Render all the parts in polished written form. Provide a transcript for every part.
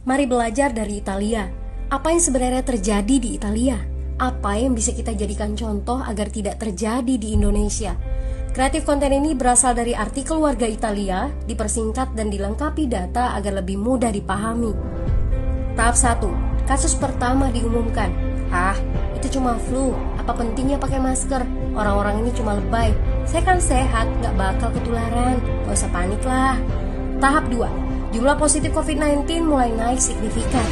Mari belajar dari Italia. Apa yang sebenarnya terjadi di Italia? Apa yang bisa kita jadikan contoh agar tidak terjadi di Indonesia? Kreatif konten ini berasal dari artikel warga Italia, dipersingkat dan dilengkapi data agar lebih mudah dipahami. Tahap 1. Kasus pertama diumumkan. Itu cuma flu. Apa pentingnya pakai masker? Orang-orang ini cuma lebay. Saya kan sehat, gak bakal ketularan. Gak usah panik lah. Tahap 2. Jumlah positif COVID-19 mulai naik signifikan.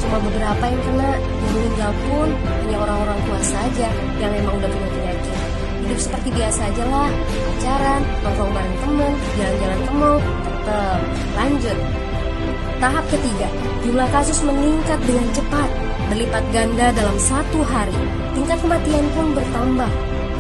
Cuma beberapa yang kena. Yang meninggal pun hanya orang-orang tua saja yang memang udah punya penyakit. Hidup seperti biasa aja lah. Pacaran, nongkrong bareng temen, jalan-jalan ke mall. Tetep lanjut. Tahap ketiga, jumlah kasus meningkat dengan cepat, berlipat ganda dalam 1 hari. Tingkat kematian pun bertambah.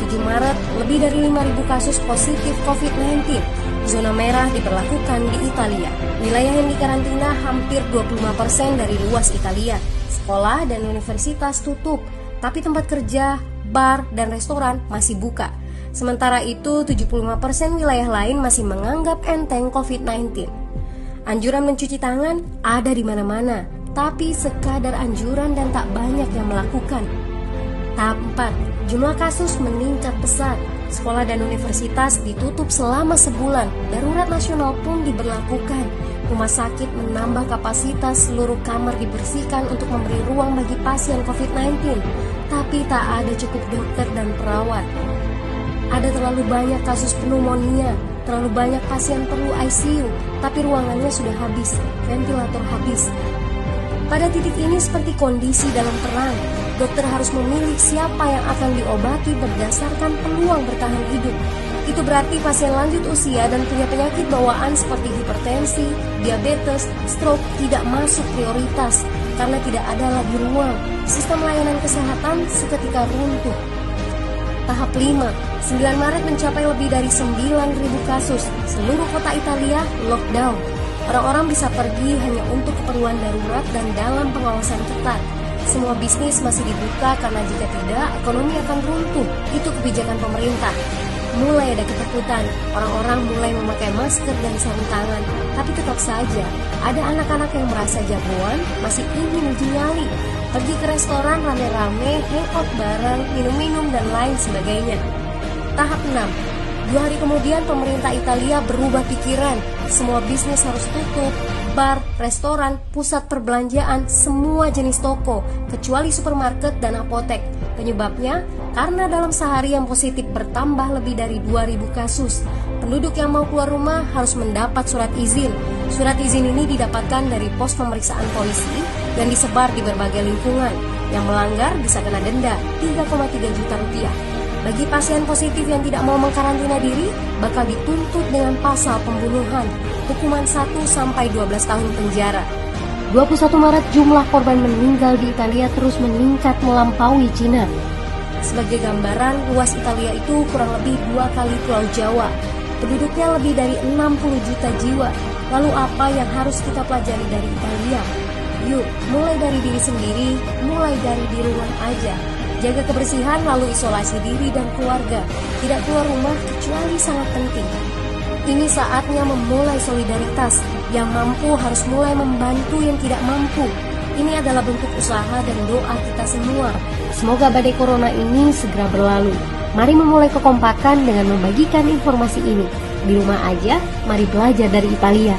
7 Maret, lebih dari 5.000 kasus positif COVID-19. Zona merah diberlakukan di Italia. Wilayah yang dikarantina hampir 25% dari luas Italia. Sekolah dan universitas tutup, tapi tempat kerja, bar, dan restoran masih buka. Sementara itu, 75% wilayah lain masih menganggap enteng COVID-19. Anjuran mencuci tangan ada di mana-mana, tapi sekadar anjuran dan tak banyak yang melakukan. Tahap 4. Jumlah kasus meningkat pesat. Sekolah dan universitas ditutup selama sebulan. Darurat nasional pun diberlakukan. Rumah sakit menambah kapasitas, seluruh kamar dibersihkan untuk memberi ruang bagi pasien COVID-19. Tapi tak ada cukup dokter dan perawat. Ada terlalu banyak kasus pneumonia, terlalu banyak pasien perlu ICU, tapi ruangannya sudah habis, ventilator habis. Pada titik ini seperti kondisi dalam perang. Dokter harus memilih siapa yang akan diobati berdasarkan peluang bertahan hidup. Itu berarti pasien lanjut usia dan punya penyakit bawaan seperti hipertensi, diabetes, stroke tidak masuk prioritas karena tidak ada lagi ruang. Sistem layanan kesehatan seketika runtuh. Tahap 5. 9 Maret mencapai lebih dari 9.000 kasus. Seluruh kota Italia lockdown. Orang-orang bisa pergi hanya untuk keperluan darurat dan dalam pengawasan ketat. Semua bisnis masih dibuka karena jika tidak, ekonomi akan runtuh. Itu kebijakan pemerintah. Mulai ada ketakutan, orang-orang mulai memakai masker dan sarung tangan. Tapi tetap saja, ada anak-anak yang merasa jagoan, masih ingin uji nyali. Pergi ke restoran rame-rame, hangout bareng, minum-minum dan lain sebagainya. Tahap 6. 2 hari kemudian pemerintah Italia berubah pikiran. Semua bisnis harus tutup. Bar, restoran, pusat perbelanjaan, semua jenis toko, kecuali supermarket dan apotek. Penyebabnya, karena dalam sehari yang positif bertambah lebih dari 2.000 kasus. Penduduk yang mau keluar rumah harus mendapat surat izin. Surat izin ini didapatkan dari pos pemeriksaan polisi yang disebar di berbagai lingkungan. Yang melanggar bisa kena denda 3,3 juta rupiah. Bagi pasien positif yang tidak mau mengkarantina diri, bakal dituntut dengan pasal pembunuhan, hukuman 1-12 tahun penjara. 21 Maret jumlah korban meninggal di Italia terus meningkat melampaui Cina. Sebagai gambaran, luas Italia itu kurang lebih 2 kali Pulau Jawa. Penduduknya lebih dari 60 juta jiwa. Lalu apa yang harus kita pelajari dari Italia? Yuk, mulai dari diri sendiri, mulai dari di rumah aja. Jaga kebersihan lalu isolasi diri dan keluarga. Tidak keluar rumah kecuali sangat penting. Ini saatnya memulai solidaritas. Yang mampu harus mulai membantu yang tidak mampu. Ini adalah bentuk usaha dan doa kita semua. Semoga badai corona ini segera berlalu. Mari memulai kekompakan dengan membagikan informasi ini. Di rumah aja, mari belajar dari Italia.